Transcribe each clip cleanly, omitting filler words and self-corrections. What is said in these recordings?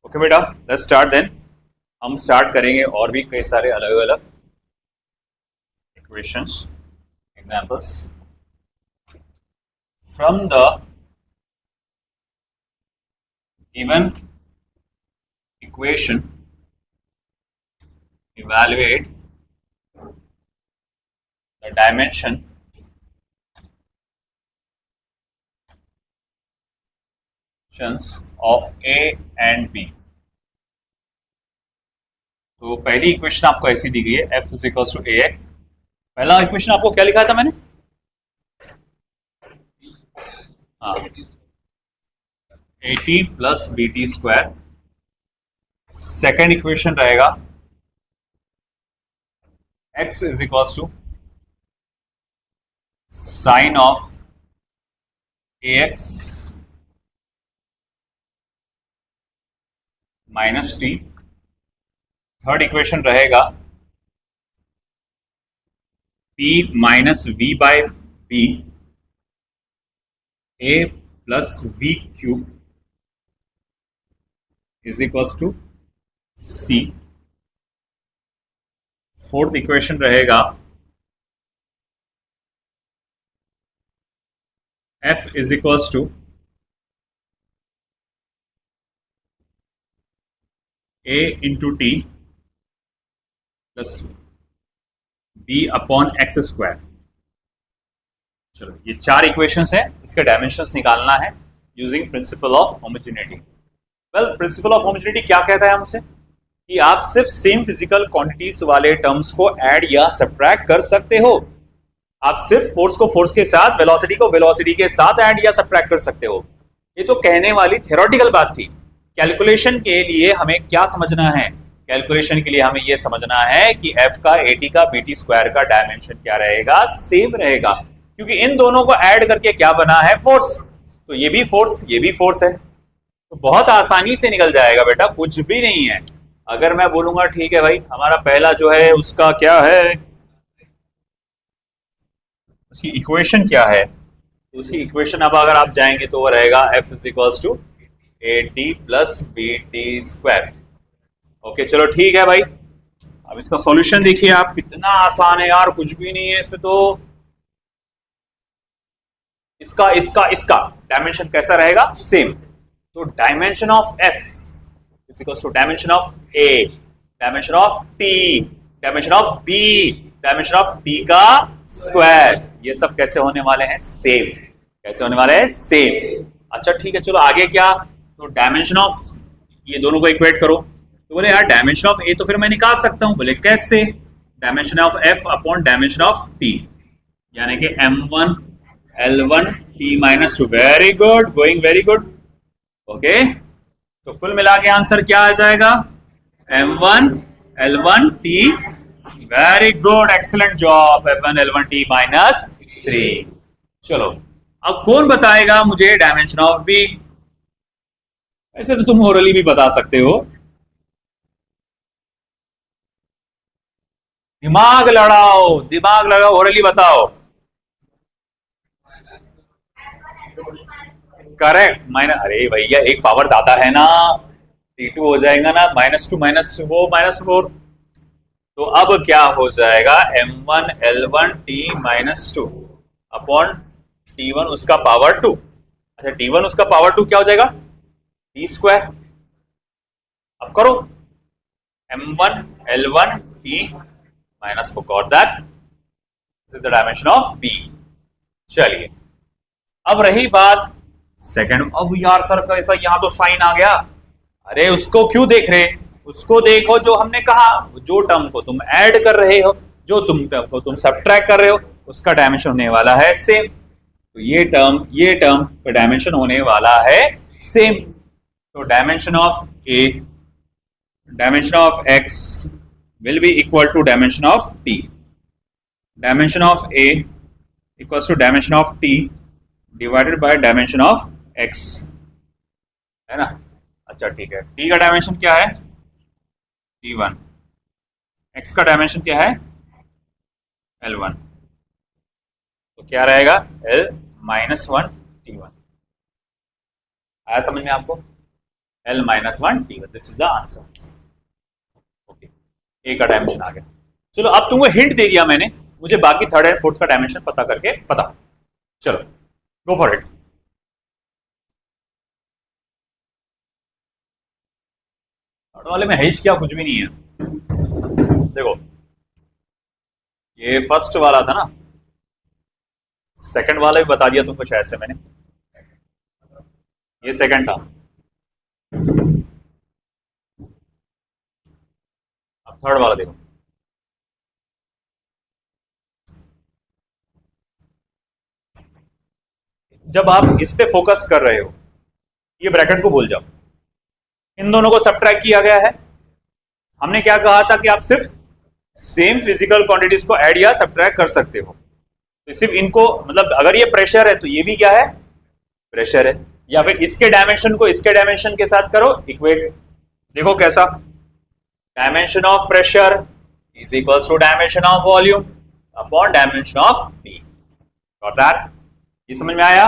Okay बेटा, let's start then. हम start करेंगे और भी कई सारे अलग अलग equations, examples from the given equation evaluate the dimensions of A and B। तो पहली इक्वेशन आपको ऐसी दी गई है, F is equal to A X. पहला इक्वेशन आपको क्या लिखा था मैंने? हाँ, AT plus BT square. Second equation रहेगा x is equal to sine of AX minus T. Third equation रहेगा P minus V by B A plus V cube is equal to C। Fourth equation रहेगा F is equal to A into T plus B upon X square. चलो, ये चार equations हैं, इसके dimensions निकालना है using principle of homogeneity. Well, principle of homogeneity क्या कहता है हमसे कि आप सिर्फ सेम फिजिकल क्वांटिटीज वाले टर्म्स को ऐड या सब्ट्रैक्ट कर सकते हो। आप सिर्फ फोर्स को फोर्स के साथ, वेलोसिटी को वेलोसिटी के साथ ऐड या सब्ट्रैक्ट कर सकते हो। ये तो कहने वाली थ्योरेटिकल बात थी। कैलकुलेशन के लिए हमें क्या समझना है? कैलकुलेशन के लिए हमें यह समझना है कि F का AT का BT स्क्वायर का डायमेंशन क्या रहेगा? सेम रहेगा, क्योंकि इन दोनों को ऐड करके क्या बना है? फोर्स। तो ये भी फोर्स, ये भी फोर्स है, तो बहुत आसानी से निकल जाएगा बेटा, कुछ भी नहीं है। अगर मैं बोलूंगा ठीक है भाई, हमारा पहला जो है उसका क्या है, उसकी इक्वेशन क्या है, तो उसकी इक्वेशन अब अगर आप जाएंगे तो वो रहेगा F is equal to AT plus BT square. Okay, चलो ठीक है भाई। अब इसका सॉल्यूशन देखिए आप, कितना आसान है यार, कुछ भी नहीं है इसमें। तो इसका इसका इसका डायमेंशन कैसा रहेगा? सेम। तो dimension of F is equal to dimension of A, dimension of T, dimension of B, dimension of T का स्क्वायर। ये सब कैसे होने वाले हैं? सेम। कैसे होने वाले हैं? सेम। अच्छा ठीक है, चलो आगे क्या? तो डायमेंशन ऑफ, ये दोनों को इक्वेट करो। तो बोले यार डायमेंशन ऑफ A तो फिर मैं निकाल सकता हूं। बोले कैसे? Dimension of F upon dimension of T, यानी कि M1 L1 T minus two. Very good, going very good. Okay, तो कुल मिला के आंसर क्या आ जाएगा? M1 L1 T। Very good, excellent job. M1 L1 T minus 3। चलो, अब कौन बताएगा मुझे डायमेंशन ऑफ B? ऐसे तो तुम ओरली भी बता सकते हो। दिमाग लड़ाओ, दिमाग लगाओ, ओरली बताओ। Correct, minus. अरे भैया, एक पावर ज्यादा है ना, T2 हो जाएगा ना, -2 माइनस वो -4। तो अब क्या हो जाएगा? M1 L1 T minus 2 upon T1 उसका पावर 2। अच्छा, T1 उसका पावर 2 क्या हो जाएगा? T square. अब करो, M1 L1 T minus, forgot that, this is the dimension of B। चलिए, अब रही बात सेकंड। अब यार सर कैसा, यहां तो साइन आ गया। अरे उसको क्यों देख रहे? उसको देखो जो हमने कहा, जो टर्म को तुम ऐड कर रहे हो, जो टर्म को तुम सब्ट्रैक्ट कर रहे हो, उसका डायमेंशन होने वाला है सेम। तो ये टर्म का डायमेंशन होने वाला है सेम। तो dimension of A, dimension of X will be equal to dimension of T। dimension of A equals to dimension of T divided by dimension of X, है ना? अच्छा ठीक है, T का डायमेंशन क्या है? T1। X का डायमेंशन क्या है? L1। तो क्या रहेगा? L-1 T1। आया समझ में आपको? L minus 1 T1. This is the answer. Okay, A का डायमेंशन आ गया. चलो अब तुमको हिंट दे दिया मैंने, मुझे बाकी थर्ड एंड फोर्थ का डायमेंशन पता करके पता. चलो गो फॉर इट. थर्ड वाले में हैश क्या कुछ भी नहीं है. देखो ये फर्स्ट वाला था ना, सेकंड वाला भी बता दिया तुमको शायद से मैंने. ये सेकंड था. अब थर्ड वाला देखो. जब आप इस पे फोकस कर रहे हो, ये ब्रैकेट को भूल जाओ. इन दोनों को सबट्रैक्ट किया गया है. हमने क्या कहा था कि आप सिर्फ सेम फिजिकल क्वांटिटीज को ऐड या सबट्रैक्ट कर सकते हो. तो सिर्फ इनको, मतलब अगर ये प्रेशर है तो ये भी क्या है, प्रेशर है. या फिर इसके डायमेंशन को इसके डायमेंशन के साथ करो इक्वेट. देखो कैसा, dimension of pressure is equals to dimension of volume upon dimension of P. Got that? ये समझ में आया?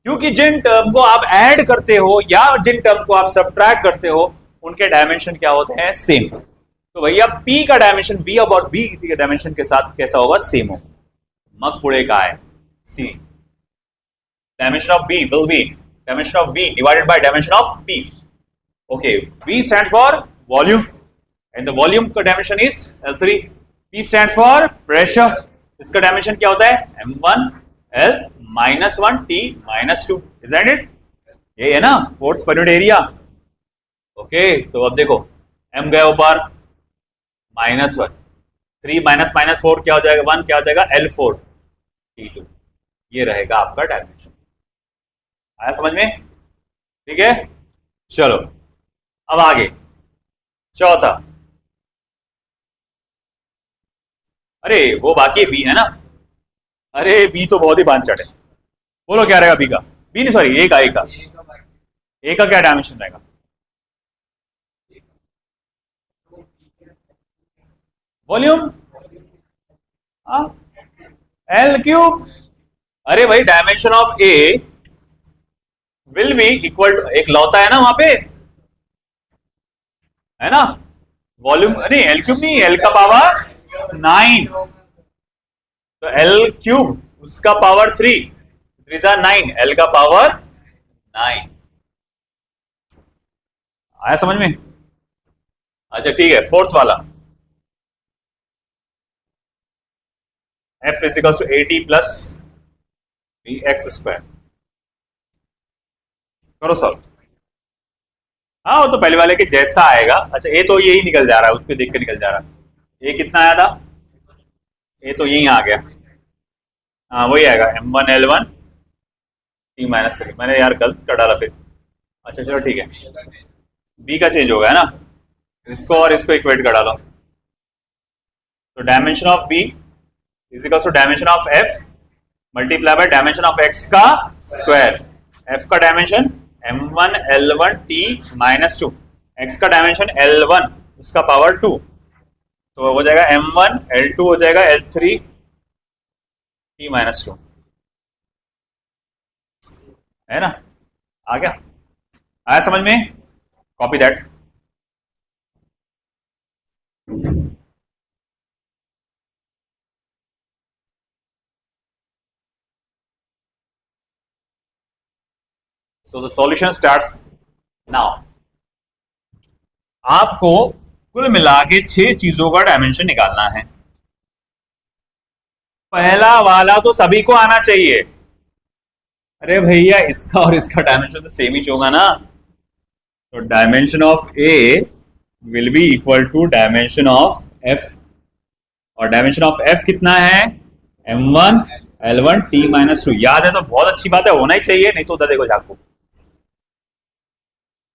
क्योंकि जिन टर्म को आप ऐड करते हो या जिन टर्म को आप सबट्रैक्ट करते हो उनके डायमेंशन क्या होते हैं, सेम. तो भैया P का डायमेंशन B और B के डायमेंशन के साथ कैसा होगा, सेम होगा. मग पुढे का है C. Dimension of B will be dimension of V divided by dimension of P. Okay, V stands for volume and the volume का dimension is L3. P stands for pressure. इसका dimension क्या होता है, M1 L minus 1 T minus 2. Isn't it? ये है ना force per unit area. Okay, तो अब देखो M गया ऊपर -1, 3 माइनस माइनस 4 क्या हो जाएगा, 1 क्या हो जाएगा, L4 T2. ये रहेगा आपका डायमेंशन. आया समझ में? ठीक है, चलो अब आगे चौथा. अरे वो बाकी बी है ना. अरे बी तो बहुत ही बांचट है. बोलो क्या रहेगा बी का, बी नहीं सॉरी ए का. ए का क्या डायमेंशन रहेगा, वॉल्यूम. L cube. अरे भाई dimension of A will be equal to, एक लौता है ना वहां पे, है ना, वॉल्यूम. नहीं एल क्यूब नहीं, एल का पावर 9. तो एल क्यूब उसका पावर 3, 3 जा 9, एल का पावर 9. आया समझ में? अच्छा ठीक है, फोर्थ वाला F is equals to AT plus BX square. करो सॉल्व. हाँ वो तो पहले वाले के जैसा आएगा. अच्छा ये तो यही निकल जा रहा है, उसको देख के निकल जा रहा है. ये कितना आया था, ये तो यही आ गया. हाँ वही आएगा M1 L1 T माइनस 3. मैंने यार गलत कर डाला फिर. अच्छा चलो ठीक है, B का चेंज होगा है ना, इसको और इसको इक्वेट कर डालो. तो dimension of B is equal to dimension of F multiply by dimension of X का स्क्वायर. F का dimension M1 L1 T minus 2, X का डायमेंशन L1 उसका पावर 2, तो हो जाएगा M1 L2 हो जाएगा L3 T माइनस 2. है ना, आ गया? आया समझ में? Copy that. So the solution starts now. आपको कुल मिला के 6 चीजों का डायमेंशन निकालना है. पहला वाला तो सभी को आना चाहिए. अरे भैया इसका और इसका डायमेंशन तो सेम ही होगा ना. तो dimension of A will be equal to dimension of F. और डायमेंशन ऑफ एफ कितना है, M1 L1 T माइनस 2. याद है तो बहुत अच्छी बात है, होना ही चाहिए, नहीं तो उधर देखो जाको.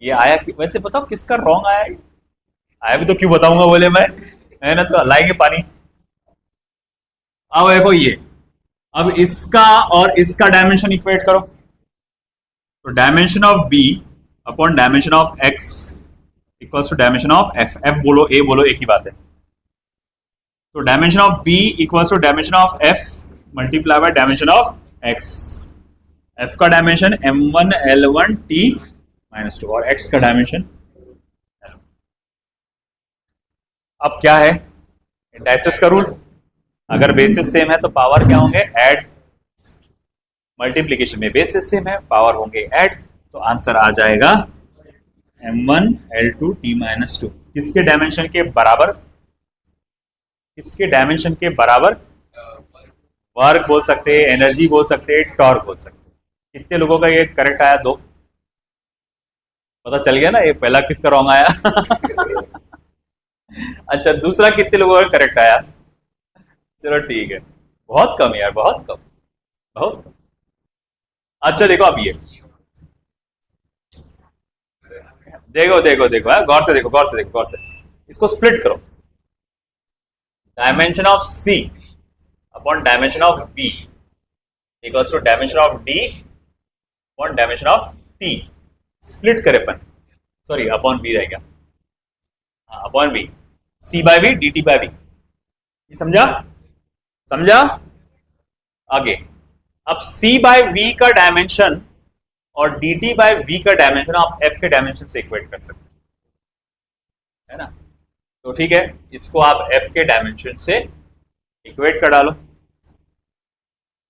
ये आया वैसे बताओ किसका रॉन्ग आया है? आया भी तो क्यों बताऊंगा, बोले मैं, है ना, तो लाएंगे पानी. अब देखो ये, अब इसका और इसका डायमेंशन इक्वेट करो. तो dimension of B upon dimension of X equals to dimension of F. F बोलो A बोलो, एक ही बात है. तो dimension of B equals to dimension of F multiply by dimension of X. F का डायमेंशन M1 L1 T -2 और x का dimension. अब क्या है इंडाइसेस का रूल, अगर बेसिस सेम है तो पावर क्या होंगे ऐड, मल्टीप्लिकेशन में बेसिस सेम है पावर होंगे ऐड, तो आंसर आ जाएगा m1 L2 t-2। किसके डायमेंशन के बराबर, किसके डायमेंशन के बराबर, वर्क बोल सकते हैं, एनर्जी बोल सकते हैं, टॉर्क बोल सकते हैं। कितने लोगों का ये करेक्ट आया? 2। पता चल गया ना ये पहला किसका रॉन्ग आया। अच्छा दूसरा कितने लोगों का करेक्ट आया? चलो ठीक है, बहुत कम यार, बहुत कम, बहुत कम। अच्छा देखो अब ये देखो देखो देखो गौर से देखो, गौर से देखो, गौर से, इसको स्प्लिट करो। Dimension of C upon dimension of B equals to dimension of D upon dimension of T। Split करे अपन, सॉरी अपॉन B रह गया, upon B, C by B dt by B। ये समझा? समझा? आगे अब C बाय V का डायमेंशन और dt बाय V का डायमेंशन आप F के डायमेंशन से इक्वेट कर सकते हैं, है ना? तो ठीक है, इसको आप F के डायमेंशन से इक्वेट कर डालो।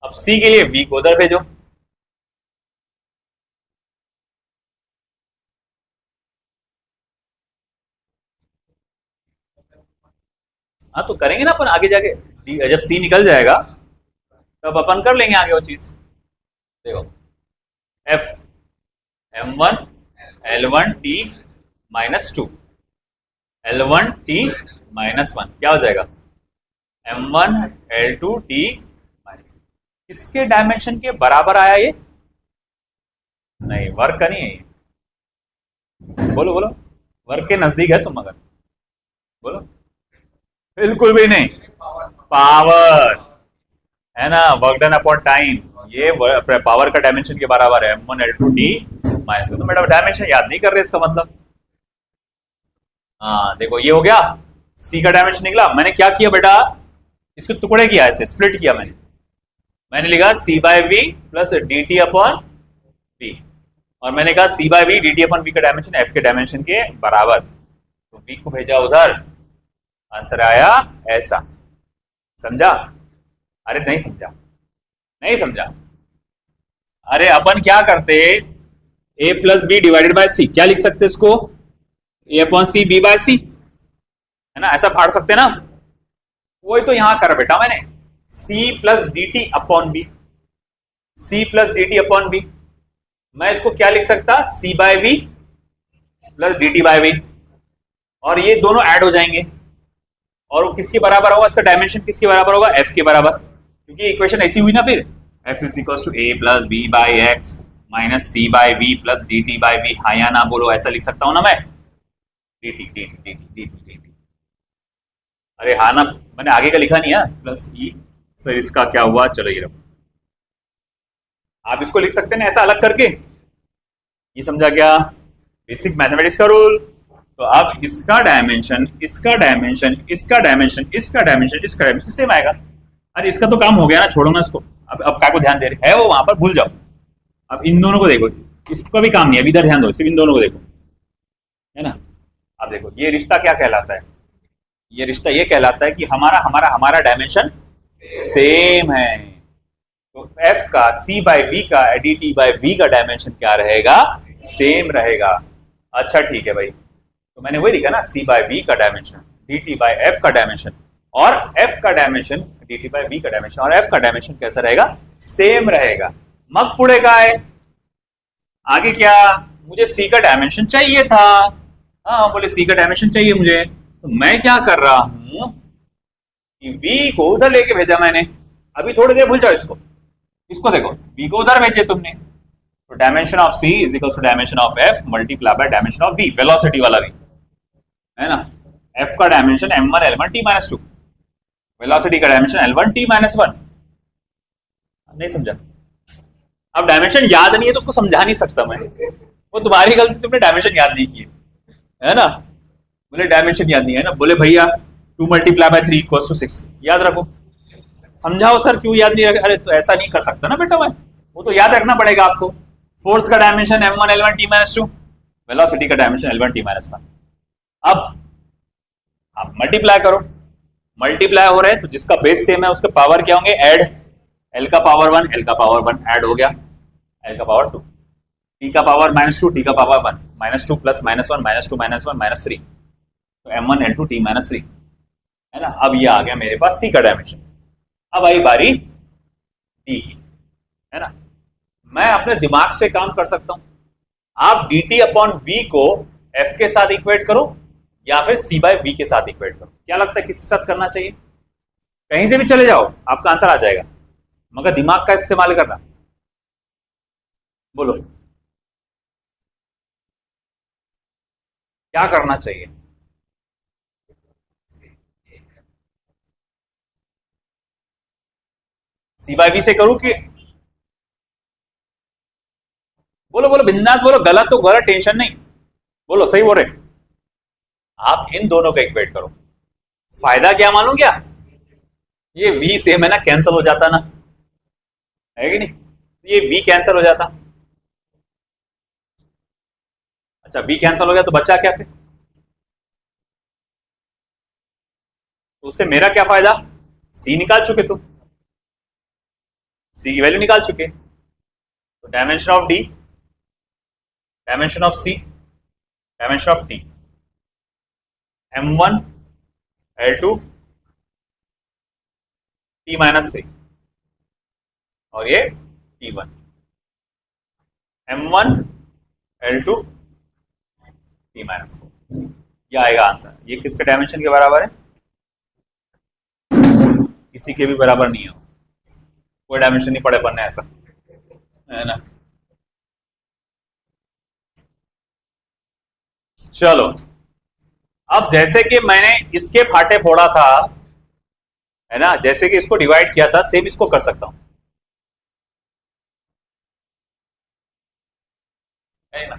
अब C के लिए V को उधर भेजो, हाँ तो करेंगे ना अपन आगे जाके, जब C निकल जाएगा तब अपन कर लेंगे आगे वो चीज। देखो F m1 L1 t -2 L1 t -1 क्या हो जाएगा? m1 L2 t किसके डायमेंशन के बराबर आया ये? नहीं, वर्क का नहीं है ये। बोलो बोलो, वर्क के नजदीक है तुम, मगर बोलो। बिल्कुल भी नहीं, पावर है ना, वर्क डन अपॉन टाइम, ये पावर का डायमेंशन के बराबर है m1 L2 t -2। तो मैडम डायमेंशन याद नहीं कर रहे इसका मतलब। हाँ देखो ये हो गया, C का डायमेंशन निकला। मैंने क्या किया बेटा, इसको टुकड़े किया, ऐसे स्प्लिट किया मैंने लिखा C by V plus dt upon V, और मैंने कहा C by V dt upon V का डायमेंशन F के डायमेंशन के बराबर, तो V को भेजा उधर, आंसर आया ऐसा। समझा? अरे नहीं समझा, नहीं समझा। अरे अपन क्या करते, A plus B divided by C, क्या लिख सकते इसको? A upon C B by C, है ना, ऐसा फाड़ सकते ना। वही तो यहां कर बेटा मैंने, C plus dt upon B, C plus dt upon B। मैं इसको क्या लिख सकता, C by V plus dt by V, और ये दोनों ऐड हो जाएंगे, और वो किसके बराबर होगा, इसका डायमेंशन किसके बराबर होगा? F के बराबर, क्योंकि इक्वेशन ऐसी हुई ना फिर, F is equal to A plus B by X minus C by V plus dt by V। हाँ या ना बोलो, ऐसा लिख सकता हूं ना मैं, dt। अरे हाँ ना, मैंने आगे का लिखा नहीं है, प्लस E। सर इसका क्या हुआ, चलो ये रखो, आप इसको लिख सकते हैं ऐसा अलग करके। ये समझा क्या? बेसिक मैथमेटिक्स का रूल। तो अब इसका डायमेंशन, इसका डायमेंशन, इसका डायमेंशन, इसका डायमेंशन, इसका डायमेंशन सेम आएगा। अरे इसका तो काम हो गया ना, छोड़ो ना इसको। अब क्या को ध्यान दे रहे है, वो वहां पर भूल जाओ। अब इन दोनों को देखो, इसका भी काम नहीं है, इधर ध्यान दो, सिर्फ इन दोनों को देखो, है ना। अब देखो ये रिश्ता क्या कहलाता है, ये रिश्ता ये कहलाता है कि हमारा हमारा हमारा डायमेंशन सेम है। तो F का C बाय V का dt बाय V का डायमेंशन क्या रहेगा? सेम रहेगा। अच्छा ठीक है भाई, तो मैंने वही लिखा ना, C बाय V का डायमेंशन dt बाय F का डायमेंशन, और F का डायमेंशन dt बाय V का डायमेंशन, और F का डायमेंशन कैसा रहेगा? सेम रहेगा। मग पुढे काय, आगे क्या, मुझे C का डायमेंशन चाहिए था। हाँ बोले C का डायमेंशन चाहिए मुझे, तो मैं क्या कर रहा हूं कि V को उधर लेके भेजा मैंने। अभी थोड़ी देर भूल जाओ इसको, इसको देखो, V को उधर भेजे तुमने, तो dimension of C is equal to dimension of F multiply by dimension of V, velocity वाला V, है ना। F का dimension m1 L1 t -2, velocity का डायमेंशन L1 t -1। नहीं समझा? अब डायमेंशन याद नहीं है तो उसको समझा नहीं सकता मैं, वो तुम्हारी गलती, तुमने डायमेंशन याद नहीं किए, है ना। बोले डायमेंशन याद नहीं है ना, बोले भैया 2 मल्टीप्लाई बाय 3 इक्वल्स टू 6 याद रखो। समझाओ सर क्यों याद नहीं रखा? अरे तो ऐसा नहीं कर सकता ना बेटा मैं, वो तो याद रखना पड़ेगा आपको। फोर्स का dimension m1 L1 t -2, velocity का डायमेंशन L1 t माइनस 1। अब आप मल्टीप्लाई करो, मल्टीप्लाई हो रहे हैं तो जिसका बेस सेम है उसके पावर क्या होंगे, ऐड। L का पावर 1, L का पावर 1 ऐड हो गया, L का पावर 2, t का पावर -2, t का पावर 1, -2 प्लस -1, -2 -1 -3, तो m1 L2 t माइनस 3 है ना। अब ये आ गया मेरे पास c का डायमेंशन। अब आई बारी d की, है ना। मैं अपने दिमाग से काम कर सकता हूं। आप dt अपॉन v को f के साथ इक्वेट करो या फिर c बाय v के साथ इक्वेट करो। क्या लगता है किसके साथ करना चाहिए? कहीं से भी चले जाओ आपका आंसर आ जाएगा, मगर दिमाग का इस्तेमाल करना। बोलो क्या करना चाहिए? सी बाय वी से करूं कि बोलो बोलो बिंदास बोलो, गलत तो गलत, टेंशन नहीं, बोलो सही बोल रहे। आप इन दोनों का इक्वेट करो। फायदा क्या मालूम क्या? ये v सेम है ना, कैंसिल हो जाता ना, है कि नहीं? ये v कैंसिल हो जाता। अच्छा v कैंसिल हो गया तो बचा क्या फिर? तो उससे मेरा क्या फायदा? c निकाल चुके तुम, c की वैल्यू निकाल चुके। तो dimension of d, dimension of c, dimension of t, m1 L2 t minus 3 और ये t1, m1 L2 t minus 4। ये आएगा आंसर। ये किसके डायमेंशन के बराबर है? किसी के भी बराबर नहीं है, कोई डायमेंशन नहीं पड़े बनने ऐसा, है ना। चलो अब जैसे कि मैंने इसके फाटे फोड़ा था, है ना, जैसे कि इसको डिवाइड किया था, सेम इसको कर सकता हूं, है ना।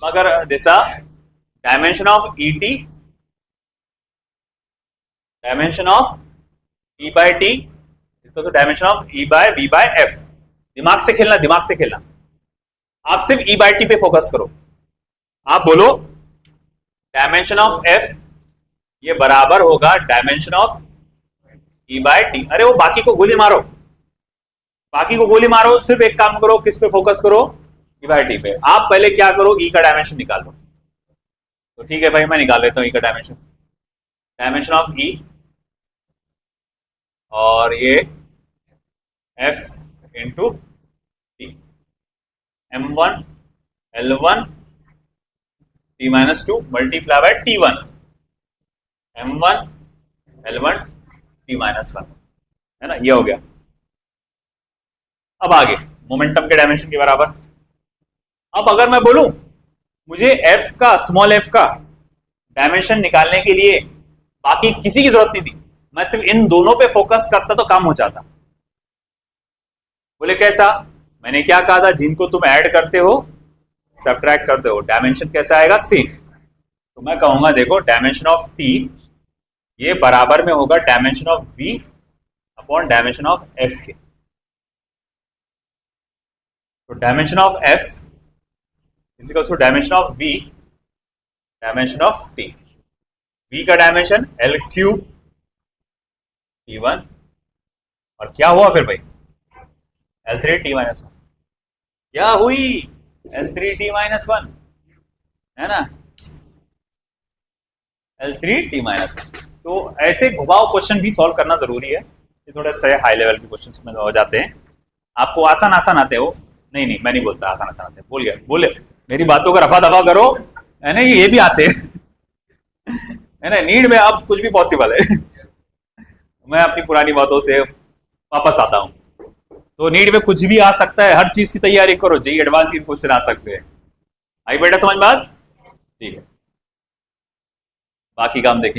मगर जैसा dimension of E T, dimension of E by T, इसको तो dimension of E by V by F. दिमाग से खेलना, दिमाग से खेलना। आप सिर्फ ई बाय टी पे फोकस करो। आप बोलो डायमेंशन ऑफ एफ ये बराबर होगा dimension of E by T. अरे वो बाकी को गोली मारो, बाकी को गोली मारो, सिर्फ एक काम करो, किस पे फोकस करो? ई बाय टी पे। आप पहले क्या करो, ई का डायमेंशन निकालो। तो ठीक है भाई, मैं निकाल लेता हूं ई का डायमेंशन। डायमेंशन ऑफ ई और ये F into T, m1 L1 t minus 2 multiply by t1 m1 L1 t minus 1, है ना। ये हो गया। अब आगे मोमेंटम के डायमेंशन के बराबर। अब अगर मैं बोलूं मुझे f का, स्मॉल f का डायमेंशन निकालने के लिए बाकी किसी की जरूरत नहीं थी, मैं सिर्फ इन दोनों पे फोकस करता तो काम हो जाता। बोले कैसा? मैंने क्या कहा था, जिनको तुम ऐड करते हो सब्ट्रैक्ट करते हो, डायमेंशन कैसा आएगा? सेम। तो मैं कहूंगा देखो डायमेंशन ऑफ t ये बराबर में होगा dimension of v upon dimension of f के। तो dimension of f is equal to dimension of v dimension of t। v का डायमेंशन l क्यूब t1 और क्या हुआ फिर भाई? L3 t minus 1। क्या हुई? L3 t माइनस 1, है ना, L3 t माइनस 1। तो ऐसे घुमाव क्वेश्चन भी सॉल्व करना जरूरी है, ये थोड़े से हाई लेवल के क्वेश्चन में हो जाते हैं। आपको आसान आसान आते हो? नहीं नहीं, मैं नहीं बोलता आसान आसान आते, बोल गया, बोले मेरी बातों का रफा दफा करो, है ना। ये भी आते हैं है ना, नीड में अब कुछ भी पॉसिबल है मैं अपनी पुरानी बातों से वापस आता हूं। तो नीट में कुछ भी आ सकता है, हर चीज की तैयारी करो, जेई एडवांस के क्वेश्चन आ सकते हैं। आई बेटा समझ बात? ठीक है, बाकी काम देखेंगे।